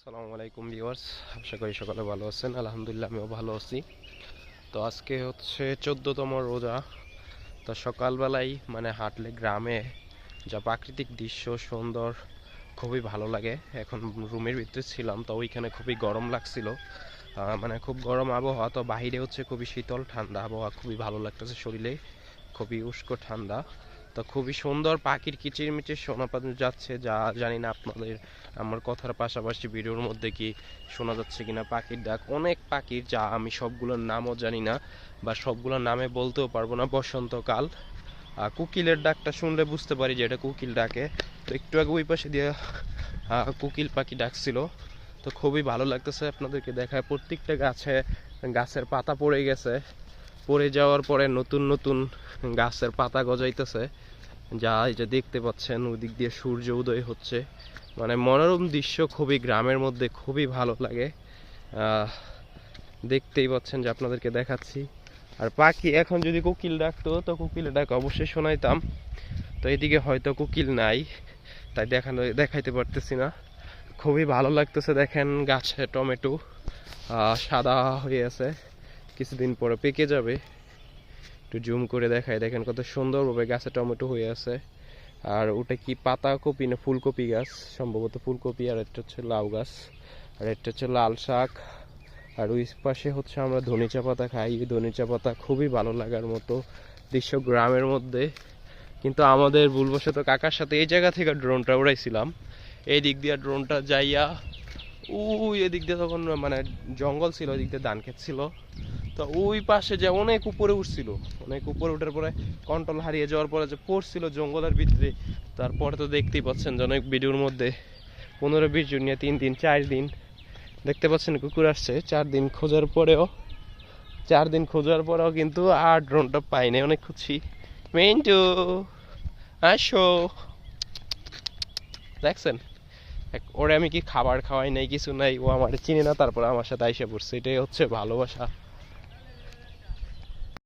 আসসালামু আলাইকুম ভিউয়ার্স, আশা করি সকালে ভালো আছেন। আলহামদুলিল্লাহ আমিও ভালো আছি। তো আজকে হচ্ছে 14তম রোজা। তো সকালবেলায় হাঁটলে গ্রামে যা প্রাকৃতিক দৃশ্য সুন্দর, খুবই ভালো লাগে। এখন রুমের ভিতরে ছিলাম, তো ওইখানে খুবই গরম লাগছিল। খুব গরম আবহাওয়া, তো বাহিরে হচ্ছে খুবই শীতল ঠান্ডা আবহাওয়া, খুবই ভালো লাগতেছে শরীরে, খুবই উষ্ণ ঠান্ডা। তো খুবই সুন্দর পাখির কিচিরমিচির শোনা যাচ্ছে, যা জানি না আপনাদের আমার কথার পাশাপাশি ভিডিওর মধ্যে কি শোনা যাচ্ছে কিনা। পাখির ডাক, অনেক পাখির, যা আমি সবগুলোর নামও জানি না বা সবগুলোর নামে বলতেও পারবো না। বসন্তকাল কোকিলের ডাকটা শুনলে বুঝতে পারি যে এটা কোকিল ডাকে। তো একটু আগে ওই পাশে দিয়ে কোকিল পাখি ডাকছিল। তো খুবই ভালো লাগতেছে আপনাদেরকে দেখায়। প্রত্যেকটা গাছের পাতা পড়ে গেছে, পড়ে যাওয়ার পরে নতুন নতুন গাছের পাতা গজাইতেছে, যা এই যে দেখতে পাচ্ছেন। ওদিক দিয়ে সূর্য উদয় হচ্ছে, মনোরম দৃশ্য, খুবই গ্রামের মধ্যে খুবই ভালো লাগে। দেখতেই পাচ্ছেন যে আপনাদেরকে দেখাচ্ছি। আর পাখি এখন যদি কোকিল ডাকতো তো কোকিলের ডাক অবশ্যই শোনাইতাম। তো এদিকে হয়তো কোকিল নাই, তাই দেখাইতে পারতেছি না। খুবই ভালো লাগতেছে। দেখেন গাছে টমেটো সাদা হয়ে আছে, কিছুদিন পরে পেকে যাবে। একটু জুম করে দেখাই, দেখেন কত সুন্দরভাবে গাছে টমেটো হয়ে আছে। আর ওটা কি পাতা কপি না ফুলকপি গাছ, সম্ভবত ফুলকপি। আর একটা হচ্ছে লাউ গাছ, আর একটা হচ্ছে লাল শাক। আর ওই পাশে হচ্ছে আমরা ধনিচা পাতা খাই। এই ধনিচা পাতা খুবই ভালো লাগার মতো দৃশ্য গ্রামের মধ্যে। কিন্তু আমাদের ভুলবশত কাকার সাথে এই জায়গা থেকে ড্রোনটা উড়াইছিলাম। এই দিক দিয়ে ড্রোনটা যাইয়া ওই এদিক দিয়ে তখন জঙ্গল ছিল, ওই দিক দিয়ে ধান ক্ষেত ছিল। তো ওই পাশে যে অনেক উপরে উঠছিল, অনেক উপরে উঠার পরে কন্ট্রোল হারিয়ে যাওয়ার পরে যে পড়ছিল জঙ্গলের ভিতরে। তারপরে তো দেখতেই পাচ্ছেন যে অনেক ভিডিওর মধ্যে 15-20 জন নিয়ে 3 দিন 4 দিন দেখতে পাচ্ছেন কুকুর আসছে। 4 দিন খোঁজার পরেও কিন্তু আর ড্রোনটা পাইনি, অনেক খুঁজছি। মিন্টু আসো, দেখছেন ওরে আমি কি খাবার খাওয়াই নাই, কিছু নাই, ও আমার চিনি না, তারপর আমার সাথে আইসা পড়ছে। এটাই হচ্ছে ভালোবাসা।